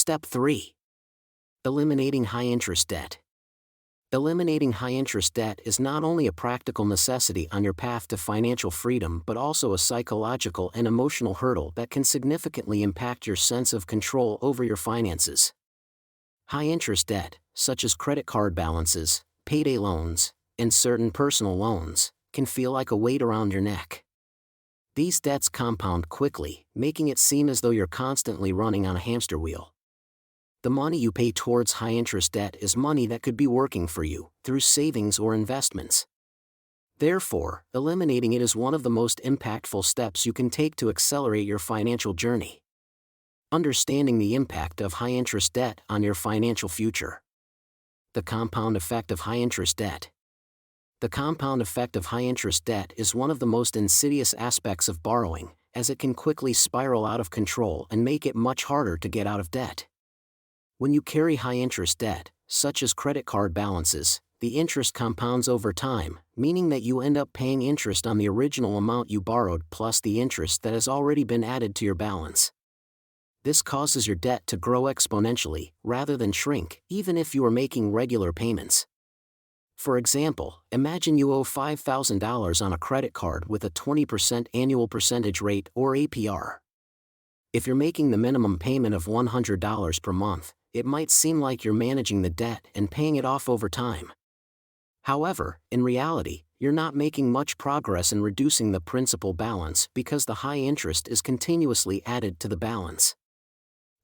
Step 3. Eliminating high-interest debt. Eliminating high-interest debt is not only a practical necessity on your path to financial freedom but also a psychological and emotional hurdle that can significantly impact your sense of control over your finances. High-interest debt, such as credit card balances, payday loans, and certain personal loans, can feel like a weight around your neck. These debts compound quickly, making it seem as though you're constantly running on a hamster wheel. The money you pay towards high-interest debt is money that could be working for you through savings or investments. Therefore, eliminating it is one of the most impactful steps you can take to accelerate your financial journey. Understanding the impact of high-interest debt on your financial future. The compound effect of high-interest debt. The compound effect of high-interest debt is one of the most insidious aspects of borrowing, as it can quickly spiral out of control and make it much harder to get out of debt. When you carry high-interest debt, such as credit card balances, the interest compounds over time, meaning that you end up paying interest on the original amount you borrowed plus the interest that has already been added to your balance. This causes your debt to grow exponentially, rather than shrink, even if you are making regular payments. For example, imagine you owe $5,000 on a credit card with a 20% annual percentage rate or APR. If you're making the minimum payment of $100 per month, it might seem like you're managing the debt and paying it off over time. However, in reality, you're not making much progress in reducing the principal balance because the high interest is continuously added to the balance.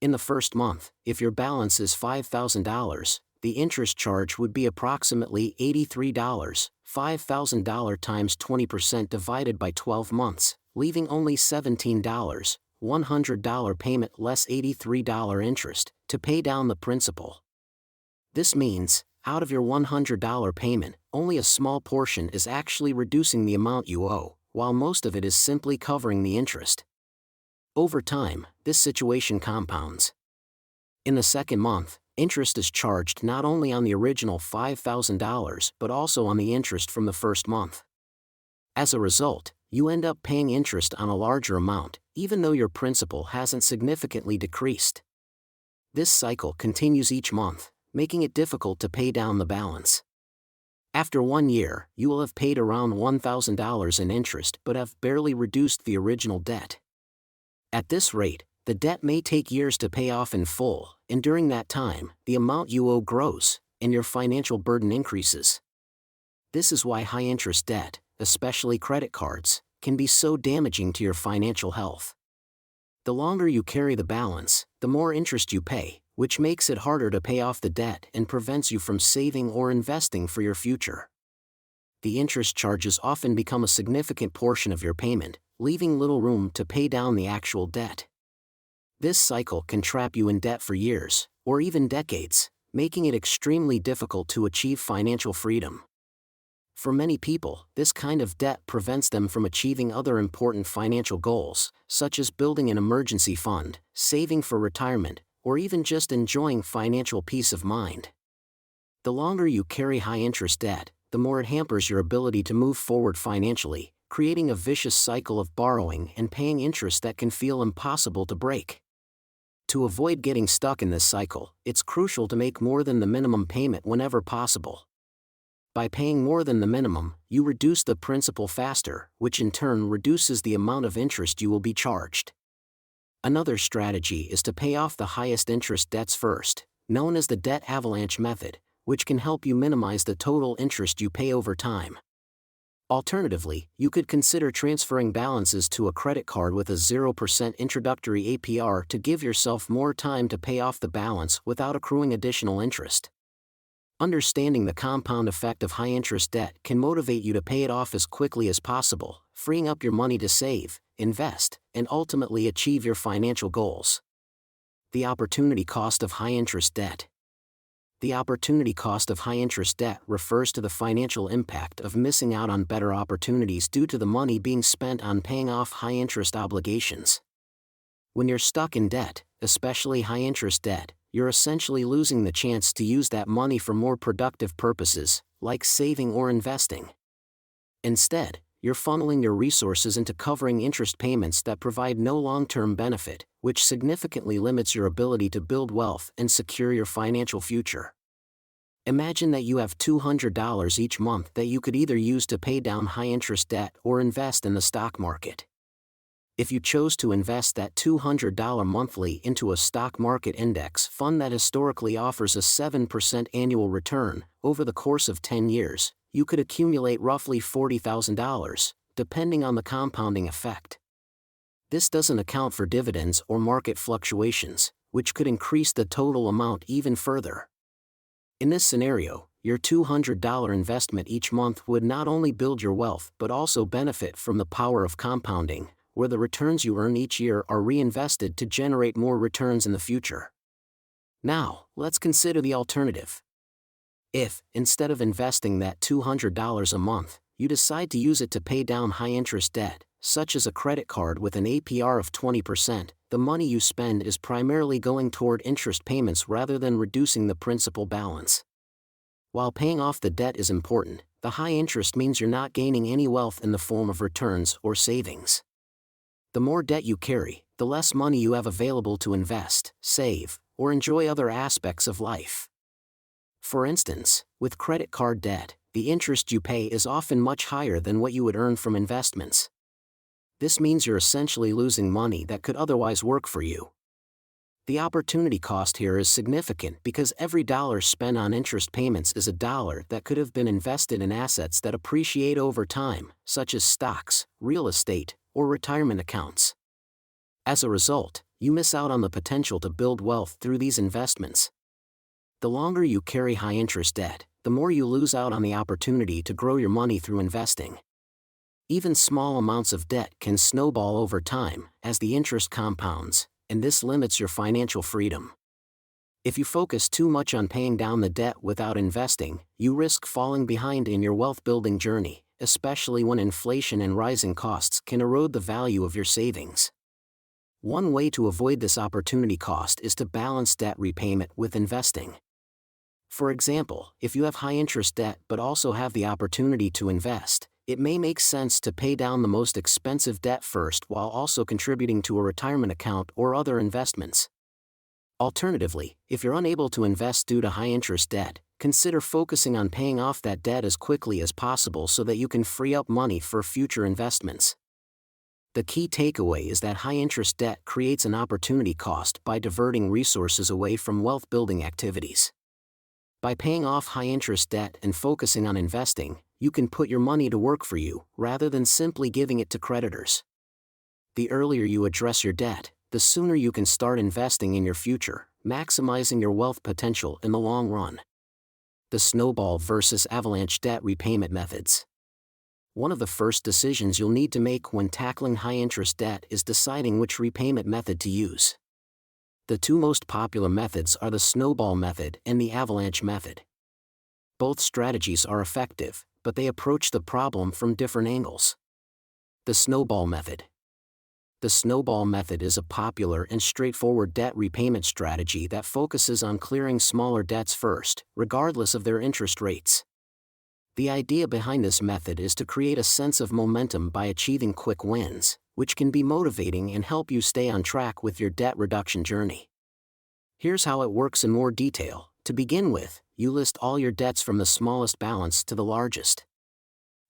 In the first month, if your balance is $5,000, the interest charge would be approximately $83, $5,000 times 20% divided by 12 months, leaving only $17, $100 payment less $83 interest, to pay down the principal. This means, out of your $100 payment, only a small portion is actually reducing the amount you owe, while most of it is simply covering the interest. Over time, this situation compounds. In the second month, interest is charged not only on the original $5,000 but also on the interest from the first month. As a result, you end up paying interest on a larger amount, even though your principal hasn't significantly decreased. This cycle continues each month, making it difficult to pay down the balance. After 1 year, you will have paid around $1,000 in interest but have barely reduced the original debt. At this rate, the debt may take years to pay off in full, and during that time, the amount you owe grows, and your financial burden increases. This is why high-interest debt, especially credit cards, can be so damaging to your financial health. The longer you carry the balance, the more interest you pay, which makes it harder to pay off the debt and prevents you from saving or investing for your future. The interest charges often become a significant portion of your payment, leaving little room to pay down the actual debt. This cycle can trap you in debt for years, or even decades, making it extremely difficult to achieve financial freedom. For many people, this kind of debt prevents them from achieving other important financial goals, such as building an emergency fund, saving for retirement, or even just enjoying financial peace of mind. The longer you carry high-interest debt, the more it hampers your ability to move forward financially, creating a vicious cycle of borrowing and paying interest that can feel impossible to break. To avoid getting stuck in this cycle, it's crucial to make more than the minimum payment whenever possible. By paying more than the minimum, you reduce the principal faster, which in turn reduces the amount of interest you will be charged. Another strategy is to pay off the highest interest debts first, known as the debt avalanche method, which can help you minimize the total interest you pay over time. Alternatively, you could consider transferring balances to a credit card with a 0% introductory APR to give yourself more time to pay off the balance without accruing additional interest. Understanding the compound effect of high-interest debt can motivate you to pay it off as quickly as possible, freeing up your money to save, invest, and ultimately achieve your financial goals. The opportunity cost of high-interest debt. The opportunity cost of high-interest debt refers to the financial impact of missing out on better opportunities due to the money being spent on paying off high-interest obligations. When you're stuck in debt, especially high-interest debt, you're essentially losing the chance to use that money for more productive purposes, like saving or investing. Instead, you're funneling your resources into covering interest payments that provide no long-term benefit, which significantly limits your ability to build wealth and secure your financial future. Imagine that you have $200 each month that you could either use to pay down high-interest debt or invest in the stock market. If you chose to invest that $200 monthly into a stock market index fund that historically offers a 7% annual return over the course of 10 years, you could accumulate roughly $40,000, depending on the compounding effect. This doesn't account for dividends or market fluctuations, which could increase the total amount even further. In this scenario, your $200 investment each month would not only build your wealth but also benefit from the power of compounding, where the returns you earn each year are reinvested to generate more returns in the future. Now, let's consider the alternative. If, instead of investing that $200 a month, you decide to use it to pay down high-interest debt, such as a credit card with an APR of 20%, the money you spend is primarily going toward interest payments rather than reducing the principal balance. While paying off the debt is important, the high interest means you're not gaining any wealth in the form of returns or savings. The more debt you carry, the less money you have available to invest, save, or enjoy other aspects of life. For instance, with credit card debt, the interest you pay is often much higher than what you would earn from investments. This means you're essentially losing money that could otherwise work for you. The opportunity cost here is significant because every dollar spent on interest payments is a dollar that could have been invested in assets that appreciate over time, such as stocks, real estate, or retirement accounts. As a result, you miss out on the potential to build wealth through these investments. The longer you carry high-interest debt, the more you lose out on the opportunity to grow your money through investing. Even small amounts of debt can snowball over time as the interest compounds, and this limits your financial freedom. If you focus too much on paying down the debt without investing, you risk falling behind in your wealth-building journey, especially when inflation and rising costs can erode the value of your savings. One way to avoid this opportunity cost is to balance debt repayment with investing. For example, if you have high-interest debt but also have the opportunity to invest, it may make sense to pay down the most expensive debt first while also contributing to a retirement account or other investments. Alternatively, if you're unable to invest due to high-interest debt, consider focusing on paying off that debt as quickly as possible so that you can free up money for future investments. The key takeaway is that high-interest debt creates an opportunity cost by diverting resources away from wealth-building activities. By paying off high-interest debt and focusing on investing, you can put your money to work for you, rather than simply giving it to creditors. The earlier you address your debt, the sooner you can start investing in your future, maximizing your wealth potential in the long run. The Snowball versus Avalanche debt repayment methods. One of the first decisions you'll need to make when tackling high-interest debt is deciding which repayment method to use. The two most popular methods are the Snowball method and the Avalanche method. Both strategies are effective, but they approach the problem from different angles. The Snowball method. The Snowball method is a popular and straightforward debt repayment strategy that focuses on clearing smaller debts first, regardless of their interest rates. The idea behind this method is to create a sense of momentum by achieving quick wins, which can be motivating and help you stay on track with your debt reduction journey. Here's how it works in more detail. To begin with, you list all your debts from the smallest balance to the largest.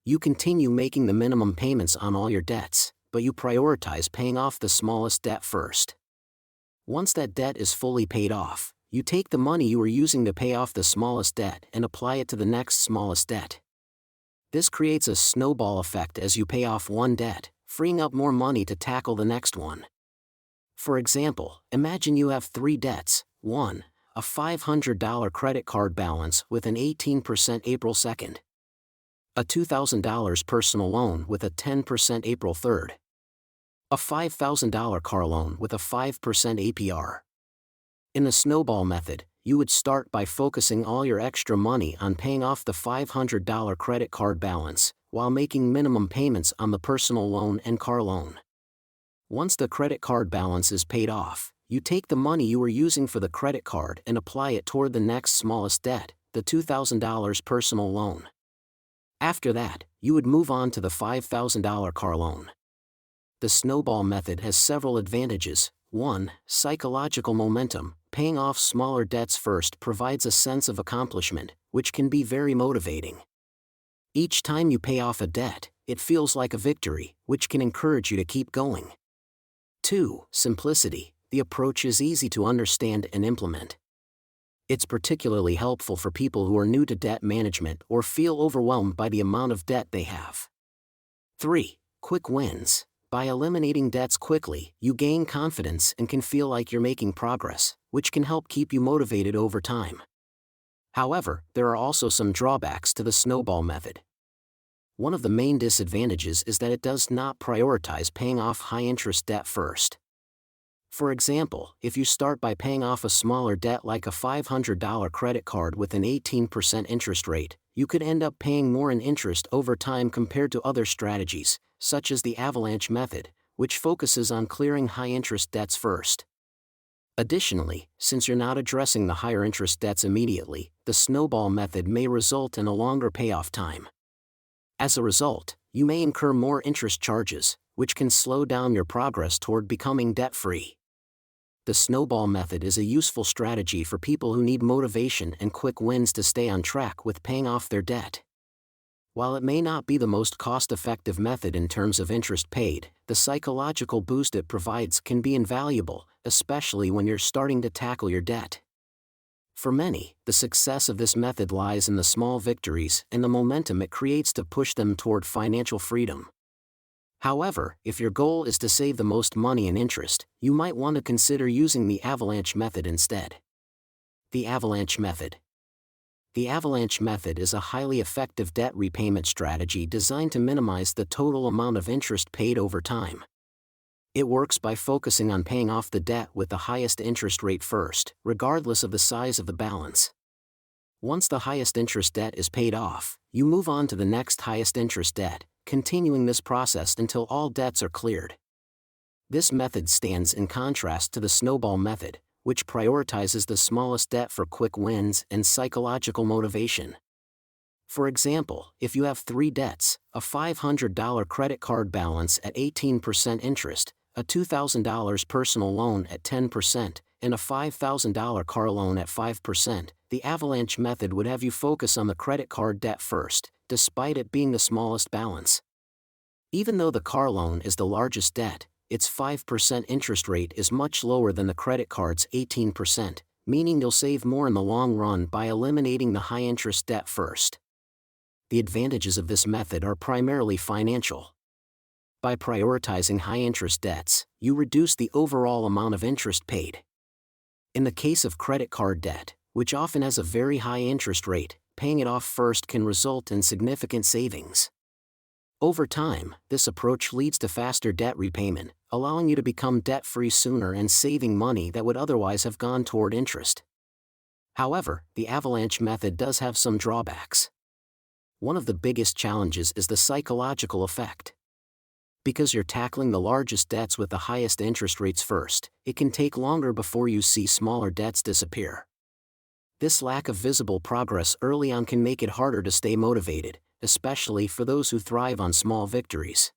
You continue making the minimum payments on all your debts, but you prioritize paying off the smallest debt first. Once that debt is fully paid off, you take the money you were using to pay off the smallest debt and apply it to the next smallest debt. This creates a snowball effect as you pay off one debt, freeing up more money to tackle the next one. For example, imagine you have 3 debts. 1. A $500 credit card balance with an 18% April 2nd. A $2,000 personal loan with a 10% April 3rd. A $5,000 car loan with a 5% APR. In the Snowball method, you would start by focusing all your extra money on paying off the $500 credit card balance, while making minimum payments on the personal loan and car loan. Once the credit card balance is paid off, you take the money you were using for the credit card and apply it toward the next smallest debt, the $2,000 personal loan. After that, you would move on to the $5,000 car loan. The Snowball method has several advantages. 1. Psychological momentum. Paying off smaller debts first provides a sense of accomplishment, which can be very motivating. Each time you pay off a debt, it feels like a victory, which can encourage you to keep going. 2. Simplicity. The approach is easy to understand and implement. It's particularly helpful for people who are new to debt management or feel overwhelmed by the amount of debt they have. 3. Quick wins. By eliminating debts quickly, you gain confidence and can feel like you're making progress, which can help keep you motivated over time. However, there are also some drawbacks to the Snowball method. One of the main disadvantages is that it does not prioritize paying off high-interest debt first. For example, if you start by paying off a smaller debt like a $500 credit card with an 18% interest rate, you could end up paying more in interest over time compared to other strategies, such as the Avalanche method, which focuses on clearing high-interest debts first. Additionally, since you're not addressing the higher interest debts immediately, the Snowball method may result in a longer payoff time. As a result, you may incur more interest charges, which can slow down your progress toward becoming debt-free. The Snowball method is a useful strategy for people who need motivation and quick wins to stay on track with paying off their debt. While it may not be the most cost-effective method in terms of interest paid, the psychological boost it provides can be invaluable, especially when you're starting to tackle your debt. For many, the success of this method lies in the small victories and the momentum it creates to push them toward financial freedom. However, if your goal is to save the most money in interest, you might want to consider using the Avalanche method instead. The Avalanche method. The Avalanche method is a highly effective debt repayment strategy designed to minimize the total amount of interest paid over time. It works by focusing on paying off the debt with the highest interest rate first, regardless of the size of the balance. Once the highest interest debt is paid off, you move on to the next highest interest debt, continuing this process until all debts are cleared. This method stands in contrast to the Snowball method, which prioritizes the smallest debt for quick wins and psychological motivation. For example, if you have 3 debts, a $500 credit card balance at 18% interest, a $2,000 personal loan at 10%, and a $5,000 car loan at 5%, the Avalanche method would have you focus on the credit card debt first, despite it being the smallest balance. Even though the car loan is the largest debt, its 5% interest rate is much lower than the credit card's 18%, meaning you'll save more in the long run by eliminating the high-interest debt first. The advantages of this method are primarily financial. By prioritizing high-interest debts, you reduce the overall amount of interest paid. In the case of credit card debt, which often has a very high interest rate, paying it off first can result in significant savings. Over time, this approach leads to faster debt repayment, allowing you to become debt-free sooner and saving money that would otherwise have gone toward interest. However, the Avalanche method does have some drawbacks. One of the biggest challenges is the psychological effect. Because you're tackling the largest debts with the highest interest rates first, it can take longer before you see smaller debts disappear. This lack of visible progress early on can make it harder to stay motivated, especially for those who thrive on small victories.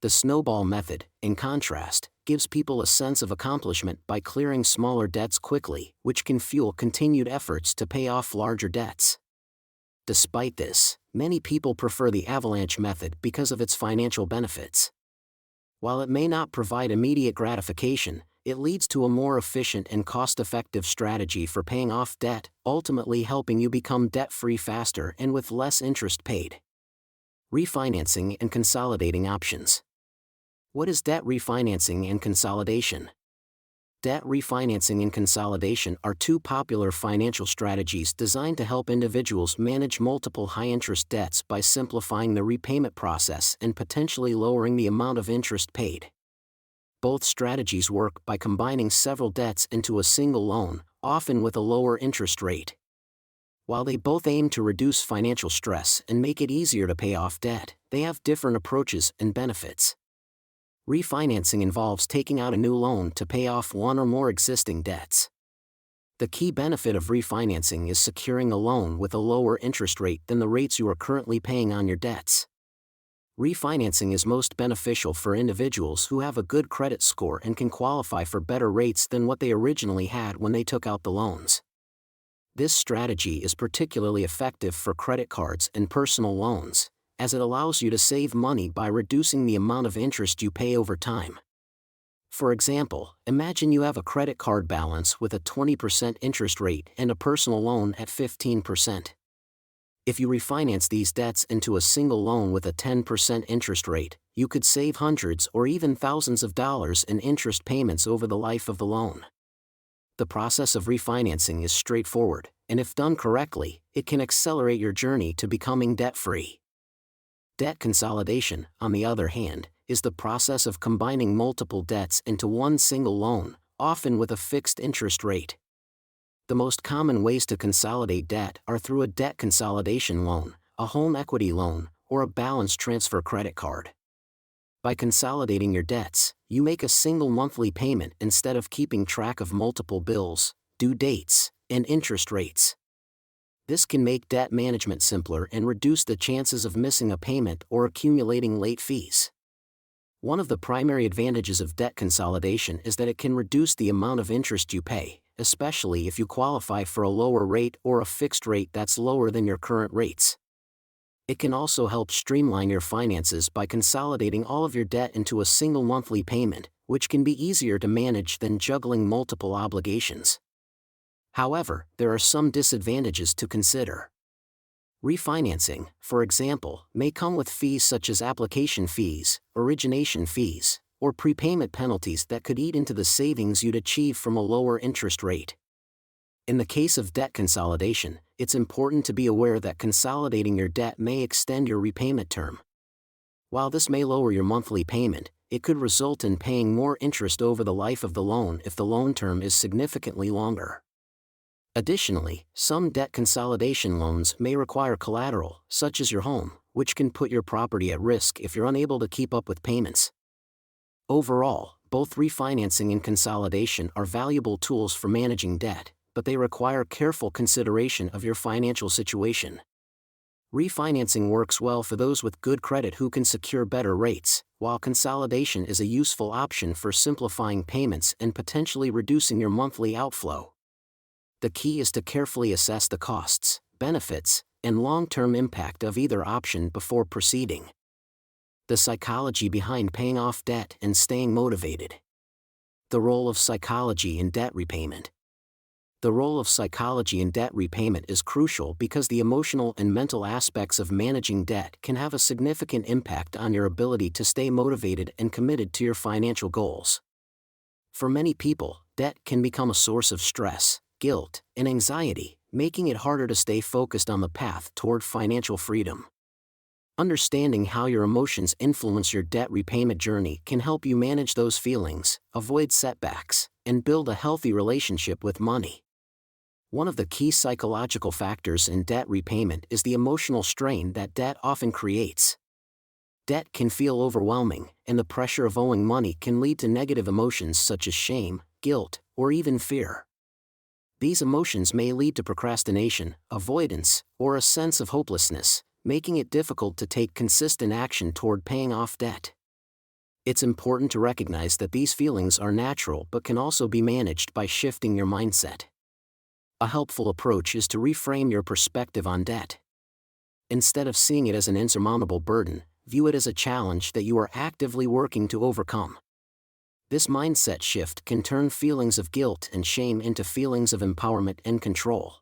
The Snowball method, in contrast, gives people a sense of accomplishment by clearing smaller debts quickly, which can fuel continued efforts to pay off larger debts. Despite this, many people prefer the Avalanche method because of its financial benefits. While it may not provide immediate gratification, it leads to a more efficient and cost-effective strategy for paying off debt, ultimately helping you become debt-free faster and with less interest paid. Refinancing and consolidating options. What is debt refinancing and consolidation? Debt refinancing and consolidation are two popular financial strategies designed to help individuals manage multiple high-interest debts by simplifying the repayment process and potentially lowering the amount of interest paid. Both strategies work by combining several debts into a single loan, often with a lower interest rate. While they both aim to reduce financial stress and make it easier to pay off debt, they have different approaches and benefits. Refinancing involves taking out a new loan to pay off one or more existing debts. The key benefit of refinancing is securing a loan with a lower interest rate than the rates you are currently paying on your debts. Refinancing is most beneficial for individuals who have a good credit score and can qualify for better rates than what they originally had when they took out the loans. This strategy is particularly effective for credit cards and personal loans, as it allows you to save money by reducing the amount of interest you pay over time. For example, imagine you have a credit card balance with a 20% interest rate and a personal loan at 15%. If you refinance these debts into a single loan with a 10% interest rate, you could save hundreds or even thousands of dollars in interest payments over the life of the loan. The process of refinancing is straightforward, and if done correctly, it can accelerate your journey to becoming debt-free. Debt consolidation, on the other hand, is the process of combining multiple debts into one single loan, often with a fixed interest rate. The most common ways to consolidate debt are through a debt consolidation loan, a home equity loan, or a balance transfer credit card. By consolidating your debts, you make a single monthly payment instead of keeping track of multiple bills, due dates, and interest rates. This can make debt management simpler and reduce the chances of missing a payment or accumulating late fees. One of the primary advantages of debt consolidation is that it can reduce the amount of interest you pay, especially if you qualify for a lower rate or a fixed rate that's lower than your current rates. It can also help streamline your finances by consolidating all of your debt into a single monthly payment, which can be easier to manage than juggling multiple obligations. However, there are some disadvantages to consider. Refinancing, for example, may come with fees such as application fees, origination fees, or prepayment penalties that could eat into the savings you'd achieve from a lower interest rate. In the case of debt consolidation, it's important to be aware that consolidating your debt may extend your repayment term. While this may lower your monthly payment, it could result in paying more interest over the life of the loan if the loan term is significantly longer. Additionally, some debt consolidation loans may require collateral, such as your home, which can put your property at risk if you're unable to keep up with payments. Overall, both refinancing and consolidation are valuable tools for managing debt, but they require careful consideration of your financial situation. Refinancing works well for those with good credit who can secure better rates, while consolidation is a useful option for simplifying payments and potentially reducing your monthly outflow. The key is to carefully assess the costs, benefits, and long-term impact of either option before proceeding. The psychology behind paying off debt and staying motivated. The role of psychology in debt repayment. The role of psychology in debt repayment is crucial because the emotional and mental aspects of managing debt can have a significant impact on your ability to stay motivated and committed to your financial goals. For many people, debt can become a source of stress, guilt, and anxiety, making it harder to stay focused on the path toward financial freedom. Understanding how your emotions influence your debt repayment journey can help you manage those feelings, avoid setbacks, and build a healthy relationship with money. One of the key psychological factors in debt repayment is the emotional strain that debt often creates. Debt can feel overwhelming, and the pressure of owing money can lead to negative emotions such as shame, guilt, or even fear. These emotions may lead to procrastination, avoidance, or a sense of hopelessness, making it difficult to take consistent action toward paying off debt. It's important to recognize that these feelings are natural but can also be managed by shifting your mindset. A helpful approach is to reframe your perspective on debt. Instead of seeing it as an insurmountable burden, view it as a challenge that you are actively working to overcome. This mindset shift can turn feelings of guilt and shame into feelings of empowerment and control.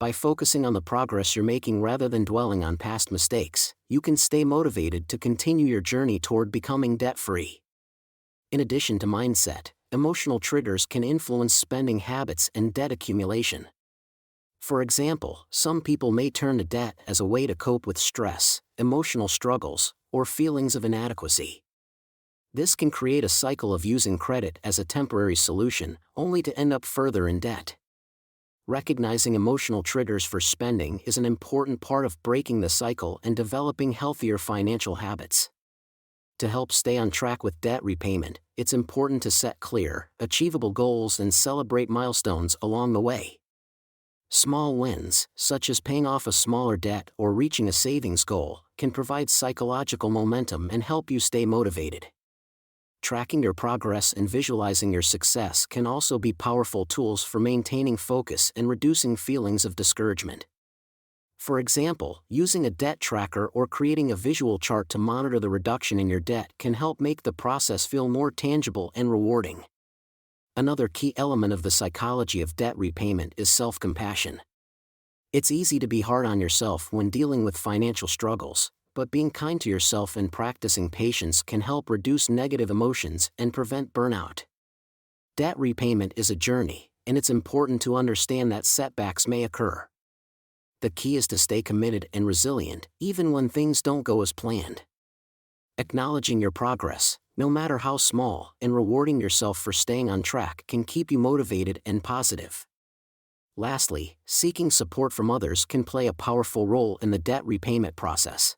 By focusing on the progress you're making rather than dwelling on past mistakes, you can stay motivated to continue your journey toward becoming debt-free. In addition to mindset, emotional triggers can influence spending habits and debt accumulation. For example, some people may turn to debt as a way to cope with stress, emotional struggles, or feelings of inadequacy. This can create a cycle of using credit as a temporary solution, only to end up further in debt. Recognizing emotional triggers for spending is an important part of breaking the cycle and developing healthier financial habits. To help stay on track with debt repayment, it's important to set clear, achievable goals and celebrate milestones along the way. Small wins, such as paying off a smaller debt or reaching a savings goal, can provide psychological momentum and help you stay motivated. Tracking your progress and visualizing your success can also be powerful tools for maintaining focus and reducing feelings of discouragement. For example, using a debt tracker or creating a visual chart to monitor the reduction in your debt can help make the process feel more tangible and rewarding. Another key element of the psychology of debt repayment is self-compassion. It's easy to be hard on yourself when dealing with financial struggles, but being kind to yourself and practicing patience can help reduce negative emotions and prevent burnout. Debt repayment is a journey, and it's important to understand that setbacks may occur. The key is to stay committed and resilient, even when things don't go as planned. Acknowledging your progress, no matter how small, and rewarding yourself for staying on track can keep you motivated and positive. Lastly, seeking support from others can play a powerful role in the debt repayment process.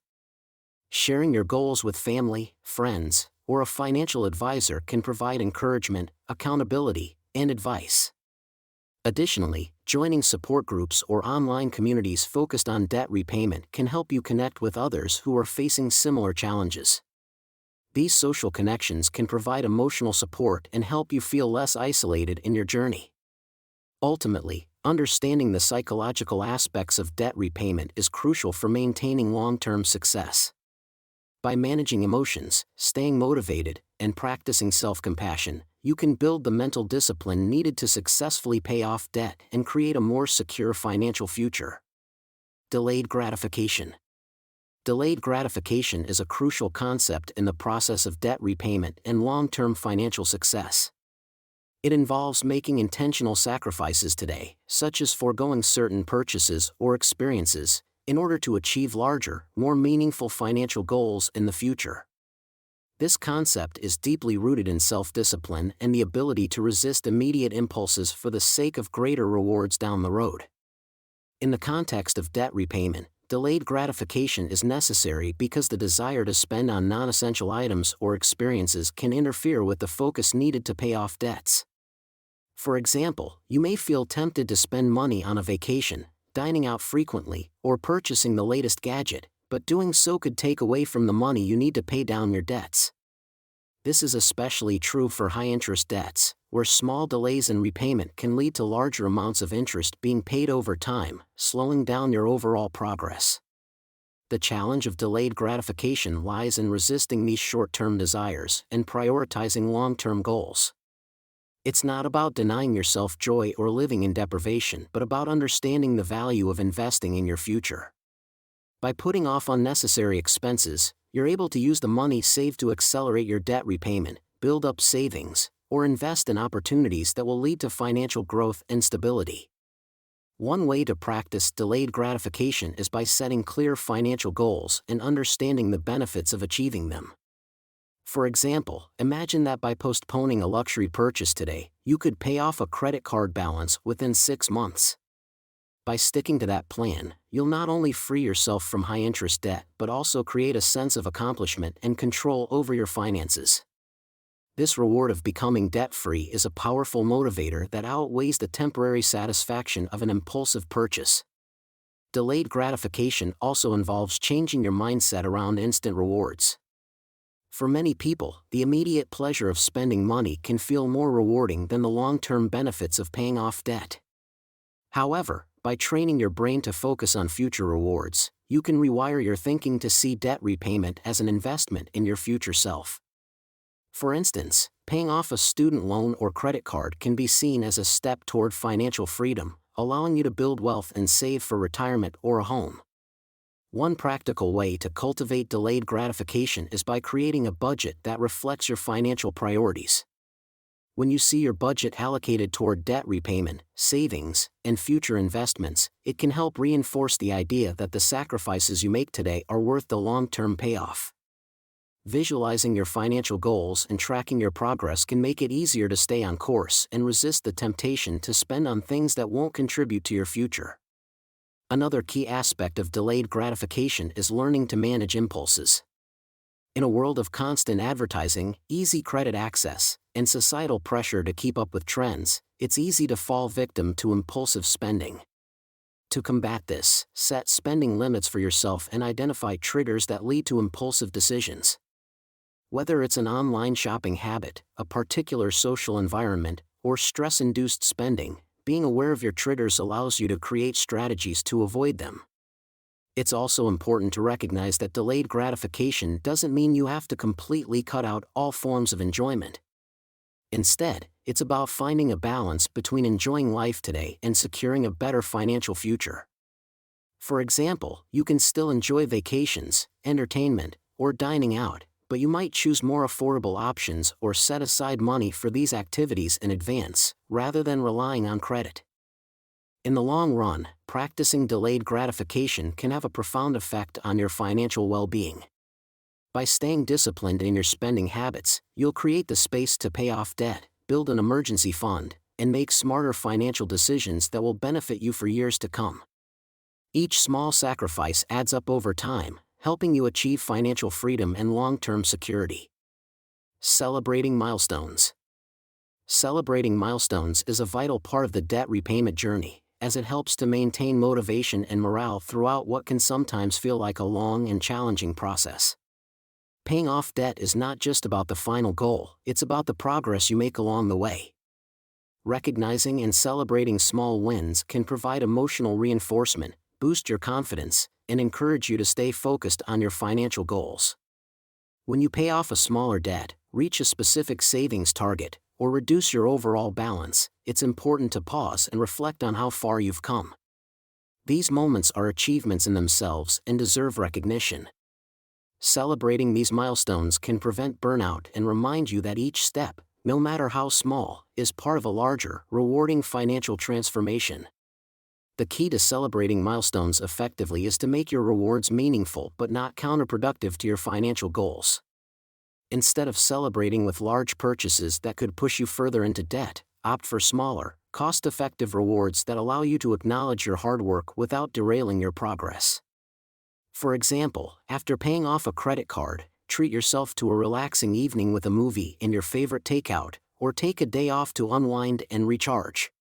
Sharing your goals with family, friends, or a financial advisor can provide encouragement, accountability, and advice. Additionally, joining support groups or online communities focused on debt repayment can help you connect with others who are facing similar challenges. These social connections can provide emotional support and help you feel less isolated in your journey. Ultimately, understanding the psychological aspects of debt repayment is crucial for maintaining long-term success. By managing emotions, staying motivated, and practicing self-compassion, you can build the mental discipline needed to successfully pay off debt and create a more secure financial future. Delayed gratification. Delayed gratification is a crucial concept in the process of debt repayment and long-term financial success. It involves making intentional sacrifices today, such as foregoing certain purchases or experiences, in order to achieve larger, more meaningful financial goals in the future. This concept is deeply rooted in self-discipline and the ability to resist immediate impulses for the sake of greater rewards down the road. In the context of debt repayment, delayed gratification is necessary because the desire to spend on non-essential items or experiences can interfere with the focus needed to pay off debts. For example, you may feel tempted to spend money on a vacation, dining out frequently, or purchasing the latest gadget, but doing so could take away from the money you need to pay down your debts. This is especially true for high-interest debts, where small delays in repayment can lead to larger amounts of interest being paid over time, slowing down your overall progress. The challenge of delayed gratification lies in resisting these short-term desires and prioritizing long-term goals. It's not about denying yourself joy or living in deprivation, but about understanding the value of investing in your future. By putting off unnecessary expenses, you're able to use the money saved to accelerate your debt repayment, build up savings, or invest in opportunities that will lead to financial growth and stability. One way to practice delayed gratification is by setting clear financial goals and understanding the benefits of achieving them. For example, imagine that by postponing a luxury purchase today, you could pay off a credit card balance within 6 months. By sticking to that plan, you'll not only free yourself from high-interest debt but also create a sense of accomplishment and control over your finances. This reward of becoming debt-free is a powerful motivator that outweighs the temporary satisfaction of an impulsive purchase. Delayed gratification also involves changing your mindset around instant rewards. For many people, the immediate pleasure of spending money can feel more rewarding than the long-term benefits of paying off debt. However, by training your brain to focus on future rewards, you can rewire your thinking to see debt repayment as an investment in your future self. For instance, paying off a student loan or credit card can be seen as a step toward financial freedom, allowing you to build wealth and save for retirement or a home. One practical way to cultivate delayed gratification is by creating a budget that reflects your financial priorities. When you see your budget allocated toward debt repayment, savings, and future investments, it can help reinforce the idea that the sacrifices you make today are worth the long-term payoff. Visualizing your financial goals and tracking your progress can make it easier to stay on course and resist the temptation to spend on things that won't contribute to your future. Another key aspect of delayed gratification is learning to manage impulses. In a world of constant advertising, easy credit access, and societal pressure to keep up with trends, it's easy to fall victim to impulsive spending. To combat this, set spending limits for yourself and identify triggers that lead to impulsive decisions. Whether it's an online shopping habit, a particular social environment, or stress-induced spending, being aware of your triggers allows you to create strategies to avoid them. It's also important to recognize that delayed gratification doesn't mean you have to completely cut out all forms of enjoyment. Instead, it's about finding a balance between enjoying life today and securing a better financial future. For example, you can still enjoy vacations, entertainment, or dining out, but you might choose more affordable options or set aside money for these activities in advance, rather than relying on credit. In the long run, practicing delayed gratification can have a profound effect on your financial well-being. By staying disciplined in your spending habits, you'll create the space to pay off debt, build an emergency fund, and make smarter financial decisions that will benefit you for years to come. Each small sacrifice adds up over time, helping you achieve financial freedom and long-term security. Celebrating milestones. Celebrating milestones is a vital part of the debt repayment journey, as it helps to maintain motivation and morale throughout what can sometimes feel like a long and challenging process. Paying off debt is not just about the final goal, it's about the progress you make along the way. Recognizing and celebrating small wins can provide emotional reinforcement, boost your confidence, and encourage you to stay focused on your financial goals. When you pay off a smaller debt, reach a specific savings target, or reduce your overall balance, it's important to pause and reflect on how far you've come. These moments are achievements in themselves and deserve recognition. Celebrating these milestones can prevent burnout and remind you that each step, no matter how small, is part of a larger, rewarding financial transformation. The key to celebrating milestones effectively is to make your rewards meaningful but not counterproductive to your financial goals. Instead of celebrating with large purchases that could push you further into debt, opt for smaller, cost-effective rewards that allow you to acknowledge your hard work without derailing your progress. For example, after paying off a credit card, treat yourself to a relaxing evening with a movie and your favorite takeout, or take a day off to unwind and recharge.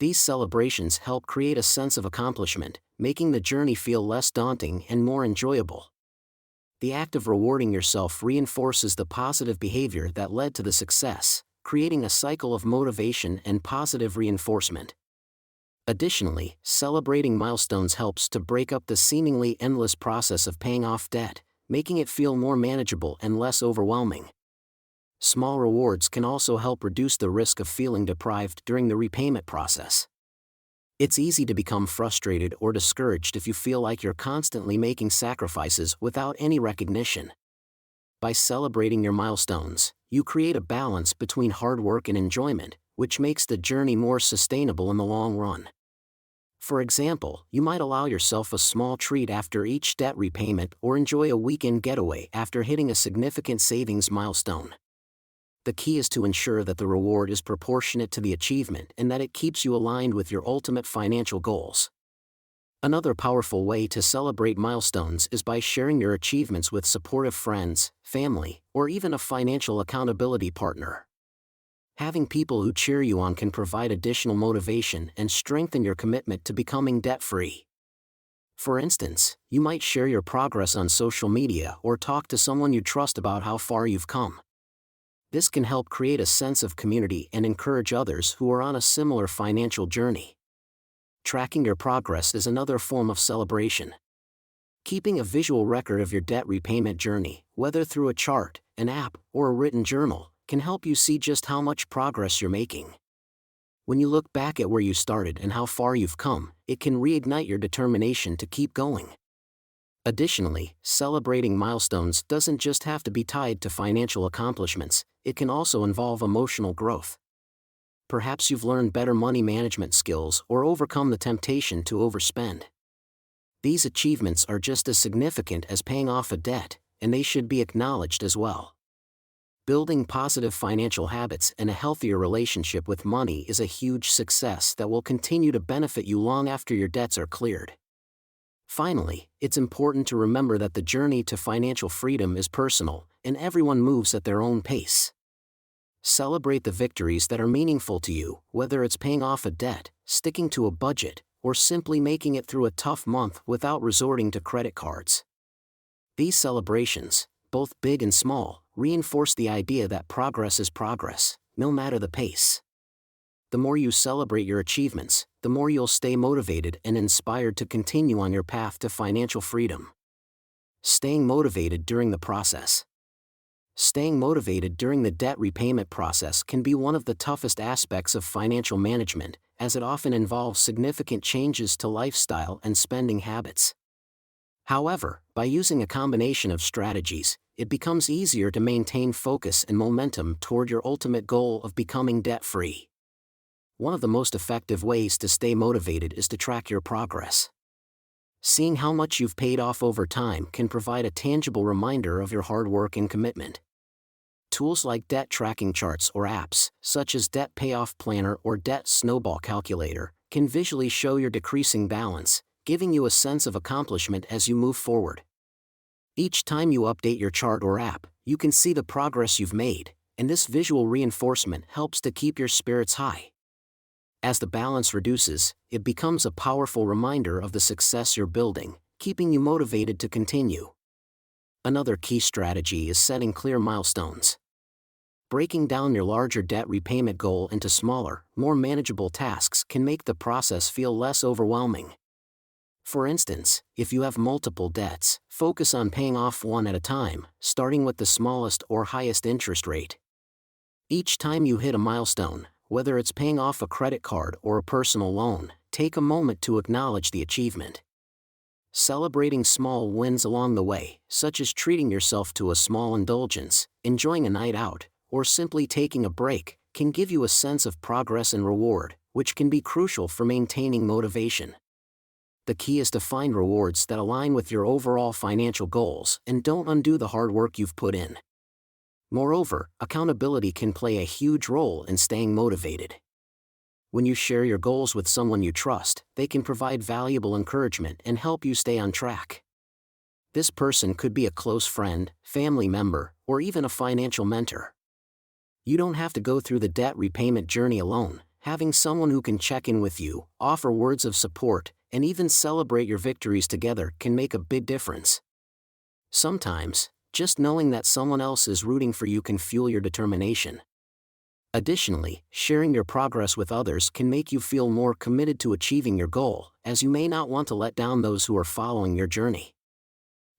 These celebrations help create a sense of accomplishment, making the journey feel less daunting and more enjoyable. The act of rewarding yourself reinforces the positive behavior that led to the success, creating a cycle of motivation and positive reinforcement. Additionally, celebrating milestones helps to break up the seemingly endless process of paying off debt, making it feel more manageable and less overwhelming. Small rewards can also help reduce the risk of feeling deprived during the repayment process. It's easy to become frustrated or discouraged if you feel like you're constantly making sacrifices without any recognition. By celebrating your milestones, you create a balance between hard work and enjoyment, which makes the journey more sustainable in the long run. For example, you might allow yourself a small treat after each debt repayment or enjoy a weekend getaway after hitting a significant savings milestone. The key is to ensure that the reward is proportionate to the achievement and that it keeps you aligned with your ultimate financial goals. Another powerful way to celebrate milestones is by sharing your achievements with supportive friends, family, or even a financial accountability partner. Having people who cheer you on can provide additional motivation and strengthen your commitment to becoming debt-free. For instance, you might share your progress on social media or talk to someone you trust about how far you've come. This can help create a sense of community and encourage others who are on a similar financial journey. Tracking your progress is another form of celebration. Keeping a visual record of your debt repayment journey, whether through a chart, an app, or a written journal, can help you see just how much progress you're making. When you look back at where you started and how far you've come, it can reignite your determination to keep going. Additionally, celebrating milestones doesn't just have to be tied to financial accomplishments, it can also involve emotional growth. Perhaps you've learned better money management skills or overcome the temptation to overspend. These achievements are just as significant as paying off a debt, and they should be acknowledged as well. Building positive financial habits and a healthier relationship with money is a huge success that will continue to benefit you long after your debts are cleared. Finally, it's important to remember that the journey to financial freedom is personal, and everyone moves at their own pace. Celebrate the victories that are meaningful to you, whether it's paying off a debt, sticking to a budget, or simply making it through a tough month without resorting to credit cards. These celebrations, both big and small, reinforce the idea that progress is progress, no matter the pace. The more you celebrate your achievements, the more you'll stay motivated and inspired to continue on your path to financial freedom. Staying motivated during the process. Staying motivated during the debt repayment process can be one of the toughest aspects of financial management, as it often involves significant changes to lifestyle and spending habits. However, by using a combination of strategies, it becomes easier to maintain focus and momentum toward your ultimate goal of becoming debt-free. One of the most effective ways to stay motivated is to track your progress. Seeing how much you've paid off over time can provide a tangible reminder of your hard work and commitment. Tools like debt tracking charts or apps, such as Debt Payoff Planner or Debt Snowball Calculator, can visually show your decreasing balance, giving you a sense of accomplishment as you move forward. Each time you update your chart or app, you can see the progress you've made, and this visual reinforcement helps to keep your spirits high. As the balance reduces, it becomes a powerful reminder of the success you're building, keeping you motivated to continue. Another key strategy is setting clear milestones. Breaking down your larger debt repayment goal into smaller, more manageable tasks can make the process feel less overwhelming. For instance, if you have multiple debts, focus on paying off one at a time, starting with the smallest or highest interest rate. Each time you hit a milestone, whether it's paying off a credit card or a personal loan, take a moment to acknowledge the achievement. Celebrating small wins along the way, such as treating yourself to a small indulgence, enjoying a night out, or simply taking a break, can give you a sense of progress and reward, which can be crucial for maintaining motivation. The key is to find rewards that align with your overall financial goals and don't undo the hard work you've put in. Moreover, accountability can play a huge role in staying motivated. When you share your goals with someone you trust, they can provide valuable encouragement and help you stay on track. This person could be a close friend, family member, or even a financial mentor. You don't have to go through the debt repayment journey alone. Having someone who can check in with you, offer words of support, and even celebrate your victories together can make a big difference. Sometimes, just knowing that someone else is rooting for you can fuel your determination. Additionally, sharing your progress with others can make you feel more committed to achieving your goal, as you may not want to let down those who are following your journey.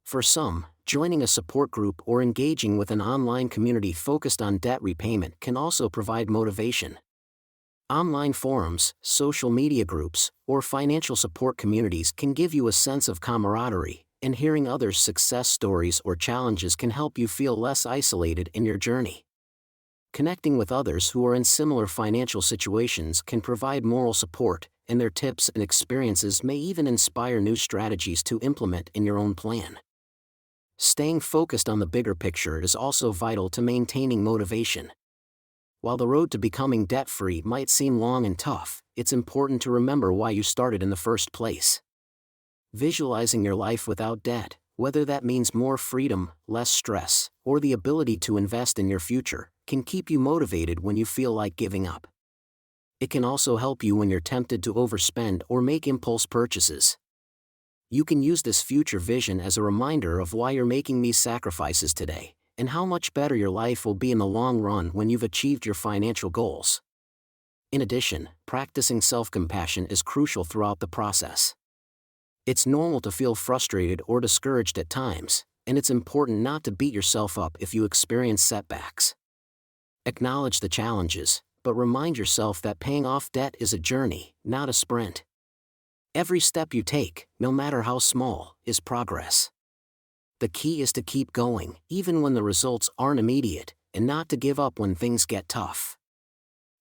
For some, joining a support group or engaging with an online community focused on debt repayment can also provide motivation. Online forums, social media groups, or financial support communities can give you a sense of camaraderie, and hearing others' success stories or challenges can help you feel less isolated in your journey. Connecting with others who are in similar financial situations can provide moral support, and their tips and experiences may even inspire new strategies to implement in your own plan. Staying focused on the bigger picture is also vital to maintaining motivation. While the road to becoming debt-free might seem long and tough, it's important to remember why you started in the first place. Visualizing your life without debt, whether that means more freedom, less stress, or the ability to invest in your future, can keep you motivated when you feel like giving up. It can also help you when you're tempted to overspend or make impulse purchases. You can use this future vision as a reminder of why you're making these sacrifices today, and how much better your life will be in the long run when you've achieved your financial goals. In addition, practicing self-compassion is crucial throughout the process. It's normal to feel frustrated or discouraged at times, and it's important not to beat yourself up if you experience setbacks. Acknowledge the challenges, but remind yourself that paying off debt is a journey, not a sprint. Every step you take, no matter how small, is progress. The key is to keep going, even when the results aren't immediate, and not to give up when things get tough.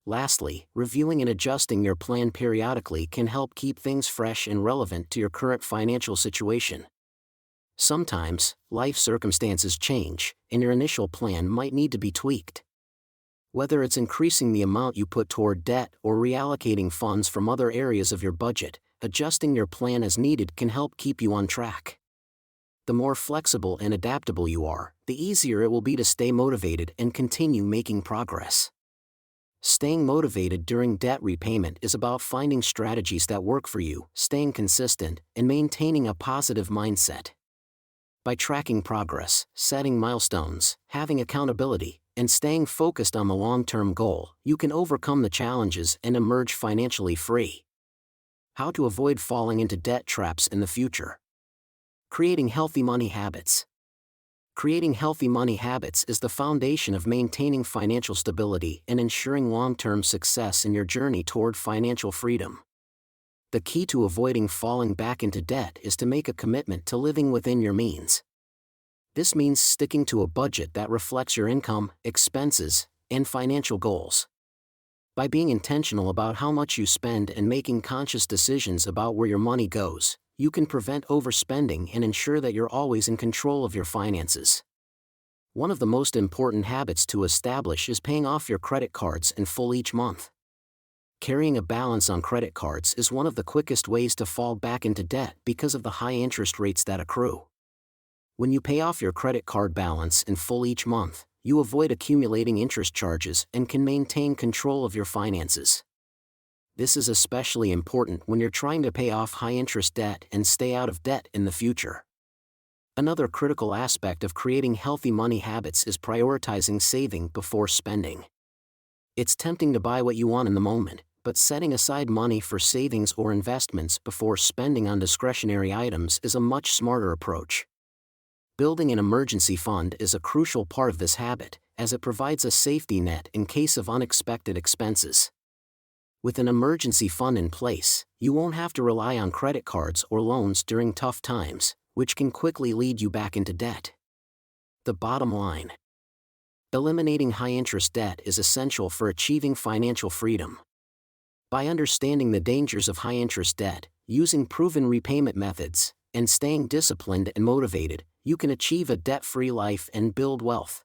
Lastly, reviewing and adjusting your plan periodically can help keep things fresh and relevant to your current financial situation. Sometimes, life circumstances change, and your initial plan might need to be tweaked. Whether it's increasing the amount you put toward debt or reallocating funds from other areas of your budget, adjusting your plan as needed can help keep you on track. The more flexible and adaptable you are, the easier it will be to stay motivated and continue making progress. Staying motivated during debt repayment is about finding strategies that work for you, staying consistent, and maintaining a positive mindset. By tracking progress, setting milestones, having accountability, and staying focused on the long-term goal, you can overcome the challenges and emerge financially free. How to avoid falling into debt traps in the future. Creating healthy money habits. Creating healthy money habits is the foundation of maintaining financial stability and ensuring long-term success in your journey toward financial freedom. The key to avoiding falling back into debt is to make a commitment to living within your means. This means sticking to a budget that reflects your income, expenses, and financial goals. By being intentional about how much you spend and making conscious decisions about where your money goes, you can prevent overspending and ensure that you're always in control of your finances. One of the most important habits to establish is paying off your credit cards in full each month. Carrying a balance on credit cards is one of the quickest ways to fall back into debt because of the high interest rates that accrue. When you pay off your credit card balance in full each month, you avoid accumulating interest charges and can maintain control of your finances. This is especially important when you're trying to pay off high-interest debt and stay out of debt in the future. Another critical aspect of creating healthy money habits is prioritizing saving before spending. It's tempting to buy what you want in the moment, but setting aside money for savings or investments before spending on discretionary items is a much smarter approach. Building an emergency fund is a crucial part of this habit, as it provides a safety net in case of unexpected expenses. With an emergency fund in place, you won't have to rely on credit cards or loans during tough times, which can quickly lead you back into debt. The bottom line: eliminating high-interest debt is essential for achieving financial freedom. By understanding the dangers of high-interest debt, using proven repayment methods, and staying disciplined and motivated, you can achieve a debt-free life and build wealth.